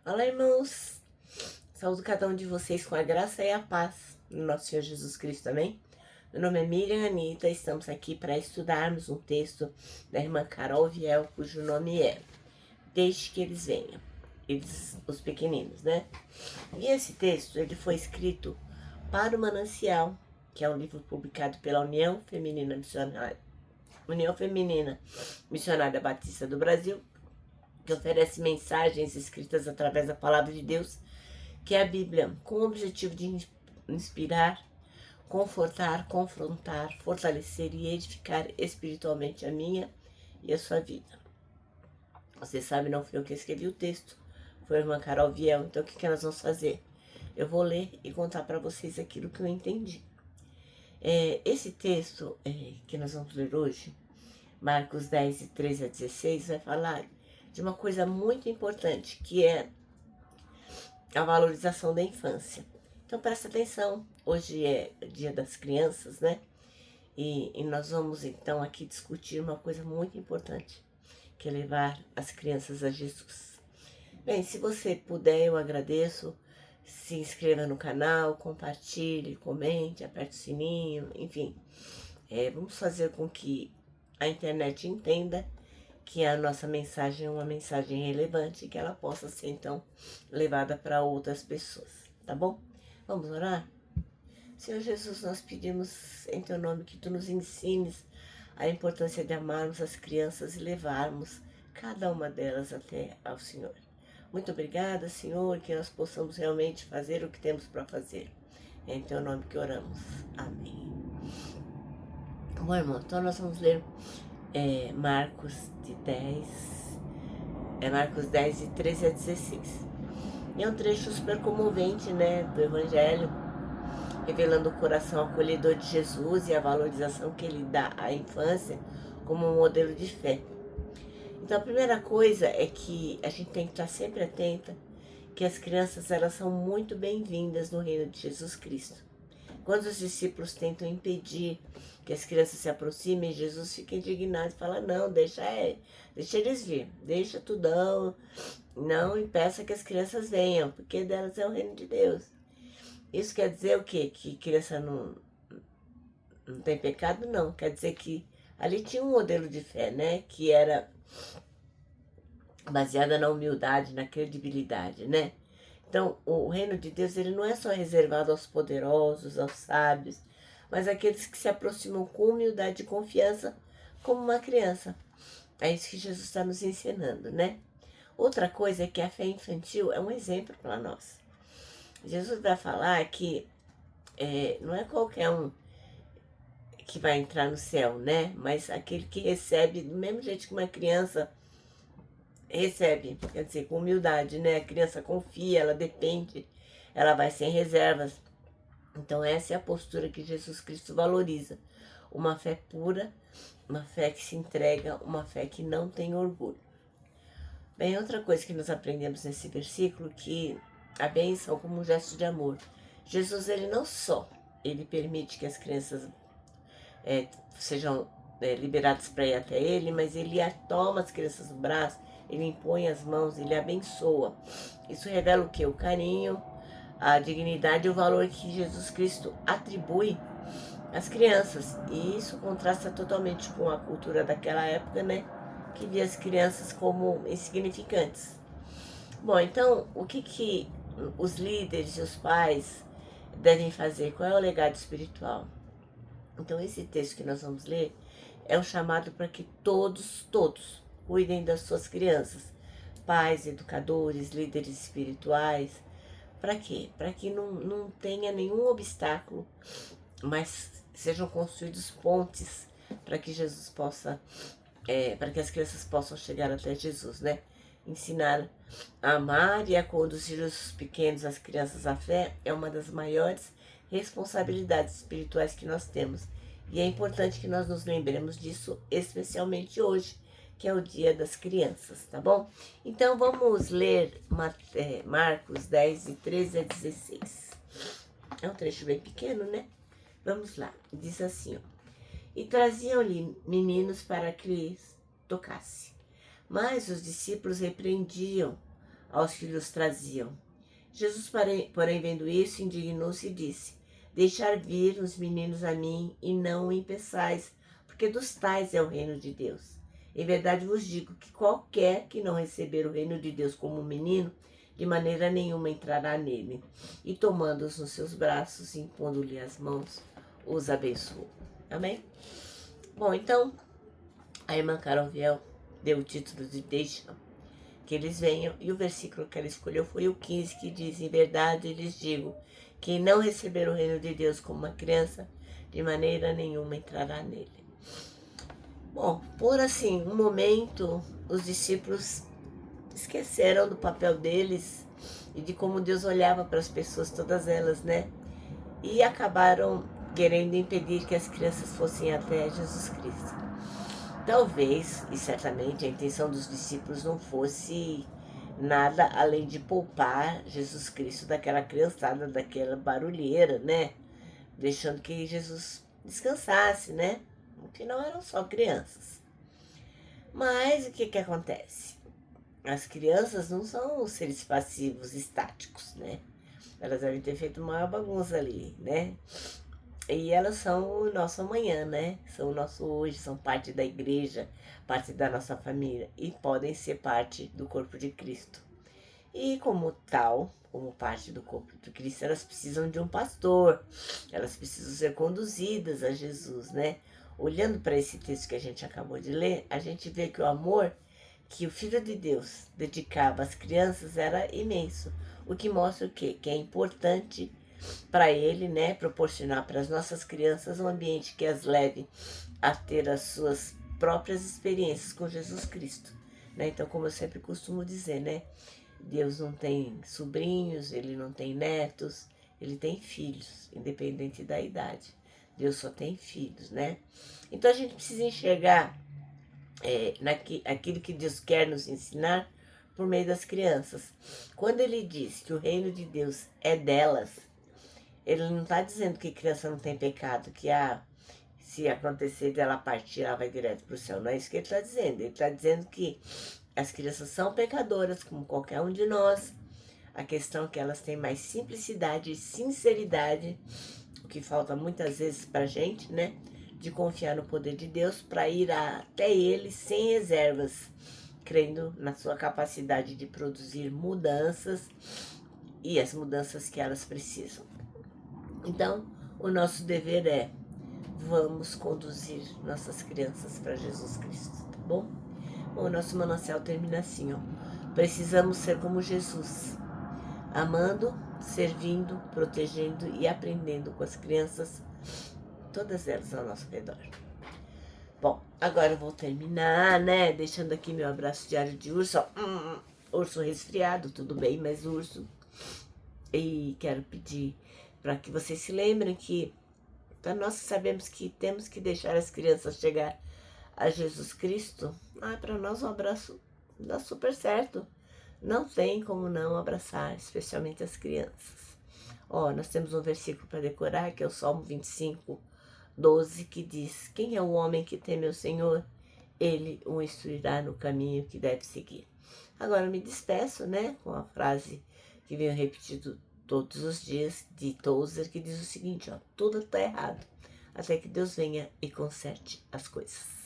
Olá, irmãos! Saúdo cada um de vocês com a graça e a paz do nosso Senhor Jesus Cristo, amém? Meu nome é Miriam Anita, estamos aqui para estudarmos um texto da irmã Carol Viel, cujo nome é Deixe que eles venham, eles, os pequeninos, né? E esse texto, ele foi escrito para o Manancial, que é um livro publicado pela União Feminina Missionária Batista do Brasil, que oferece mensagens escritas através da palavra de Deus, que é a Bíblia, com o objetivo de inspirar, confortar, confrontar, fortalecer e edificar espiritualmente a minha e a sua vida. Você sabe, não fui eu que escrevi o texto, foi a irmã Carol Viel. Então o que nós vamos fazer? Eu vou ler e contar para vocês aquilo que eu entendi. Esse texto que nós vamos ler hoje, Marcos 10, 13 a 16, vai falar de uma coisa muito importante, que é a valorização da infância. Então presta atenção, hoje é dia das crianças, né? E nós vamos então aqui discutir uma coisa muito importante, que é levar as crianças a Jesus. Bem, se você puder, eu agradeço. Se inscreva no canal, compartilhe, comente, aperte o sininho, enfim. Vamos fazer com que a internet entenda que a nossa mensagem é uma mensagem relevante e que ela possa ser, então, levada para outras pessoas, tá bom? Vamos orar? Senhor Jesus, nós pedimos em Teu nome que Tu nos ensines a importância de amarmos as crianças e levarmos cada uma delas até ao Senhor. Muito obrigada, Senhor, que nós possamos realmente fazer o que temos para fazer. É em Teu nome que oramos. Amém. Bom, irmão, então nós vamos ler Marcos 10, de 13 a 16. E é um trecho super comovente, né, do Evangelho, revelando o coração acolhedor de Jesus e a valorização que ele dá à infância como um modelo de fé. Então a primeira coisa é que a gente tem que estar sempre atenta que as crianças, elas são muito bem-vindas no reino de Jesus Cristo. Quando os discípulos tentam impedir que as crianças se aproximem, Jesus fica indignado e fala: não, deixa eles vir, deixa tudão, não impeça que as crianças venham, porque delas é o reino de Deus. Isso quer dizer o quê? Que criança não tem pecado? Não, quer dizer que ali tinha um modelo de fé, né, que era baseada na humildade, na credibilidade, né? Então, o reino de Deus, ele não é só reservado aos poderosos, aos sábios, mas àqueles que se aproximam com humildade e confiança, como uma criança. É isso que Jesus está nos ensinando, né? Outra coisa é que a fé infantil é um exemplo para nós. Jesus vai falar que não é qualquer um que vai entrar no céu, né? Mas aquele que recebe, do mesmo jeito que uma criança recebe, quer dizer, com humildade, né? A criança confia, ela depende, ela vai sem reservas. Então essa é a postura que Jesus Cristo valoriza. Uma fé pura, uma fé que se entrega, uma fé que não tem orgulho. Bem, outra coisa que nós aprendemos nesse versículo, que a bênção como um gesto de amor. Jesus, ele não só, ele permite que as crianças sejam liberadas para ir até ele, mas ele toma as crianças no braço, ele impõe as mãos, ele abençoa. Isso revela o quê? O carinho, a dignidade e o valor que Jesus Cristo atribui às crianças. E isso contrasta totalmente com a cultura daquela época, né? Que via as crianças como insignificantes. Bom, então, o que os líderes e os pais devem fazer? Qual é o legado espiritual? Então, esse texto que nós vamos ler é um chamado para que todos cuidem das suas crianças. Pais, educadores, líderes espirituais. Para quê? Para que não tenha nenhum obstáculo, mas sejam construídos pontes para que Jesus possa, para que as crianças possam chegar até Jesus, né? Ensinar a amar e a conduzir os pequenos, as crianças à fé, é uma das maiores responsabilidades espirituais que nós temos. E é importante que nós nos lembremos disso, especialmente hoje, que é o dia das crianças, tá bom? Então vamos ler Marcos 10, de 13 a 16. É um trecho bem pequeno, né? Vamos lá. Diz assim, ó: e traziam-lhe meninos para que lhes tocasse. Mas os discípulos repreendiam aos que lhes traziam. Jesus, porém, vendo isso, indignou-se e disse: Deixar vir os meninos a mim e não o impeçais, porque dos tais é o reino de Deus. Em verdade vos digo que qualquer que não receber o reino de Deus como um menino, de maneira nenhuma entrará nele. E tomando-os nos seus braços, impondo-lhe as mãos, os abençoou. Amém? Bom, então, a irmã Carol Viel deu o título de Deixa que eles venham, e o versículo que ela escolheu foi o 15, que diz: Em verdade lhes digo, quem não receber o reino de Deus como uma criança, de maneira nenhuma entrará nele. Bom, por assim, um momento, os discípulos esqueceram do papel deles e de como Deus olhava para as pessoas, todas elas, né? E acabaram querendo impedir que as crianças fossem até Jesus Cristo. Talvez, e certamente, a intenção dos discípulos não fosse nada além de poupar Jesus Cristo daquela criançada, daquela barulheira, né? Deixando que Jesus descansasse, né? Afinal, eram só crianças. Mas o que acontece? As crianças não são seres passivos, estáticos, né? Elas devem ter feito uma bagunça ali, né? E elas são o nosso amanhã, né? São o nosso hoje, são parte da igreja, parte da nossa família e podem ser parte do corpo de Cristo. E como tal, como parte do corpo de Cristo, elas precisam de um pastor, elas precisam ser conduzidas a Jesus, né? Olhando para esse texto que a gente acabou de ler, a gente vê que o amor que o Filho de Deus dedicava às crianças era imenso. O que mostra o quê? Que é importante para ele, né, proporcionar para as nossas crianças um ambiente que as leve a ter as suas próprias experiências com Jesus Cristo, né? Então, como eu sempre costumo dizer, né, Deus não tem sobrinhos, ele não tem netos, ele tem filhos, independente da idade. Deus só tem filhos, né? Então a gente precisa enxergar aquilo que Deus quer nos ensinar por meio das crianças. Quando ele diz que o reino de Deus é delas, ele não está dizendo que criança não tem pecado, que se acontecer dela partir, ela vai direto para o céu. Não é isso que ele está dizendo. Ele está dizendo que as crianças são pecadoras, como qualquer um de nós. A questão é que elas têm mais simplicidade e sinceridade, o que falta muitas vezes para a gente, né? De confiar no poder de Deus para ir até Ele sem reservas, crendo na sua capacidade de produzir mudanças e as mudanças que elas precisam. Então, o nosso dever é: vamos conduzir nossas crianças para Jesus Cristo, tá bom? O nosso manancial termina assim, ó. Precisamos ser como Jesus, amando, servindo, protegendo e aprendendo com as crianças, todas elas ao nosso redor. Bom, agora eu vou terminar, né? Deixando aqui meu abraço diário de urso, ó. Urso resfriado, tudo bem, mas urso. E quero pedir para que vocês se lembrem que nós sabemos que temos que deixar as crianças chegar a Jesus Cristo. Para nós um abraço dá super certo. Não tem como não abraçar, especialmente as crianças. Nós temos um versículo para decorar, que é o Salmo 25, 12, que diz: Quem é o homem que teme o Senhor? Ele o instruirá no caminho que deve seguir. Agora eu me despeço, né, com a frase que venho repetindo todos os dias de Tozer, que diz o seguinte, ó: tudo está errado, até que Deus venha e conserte as coisas.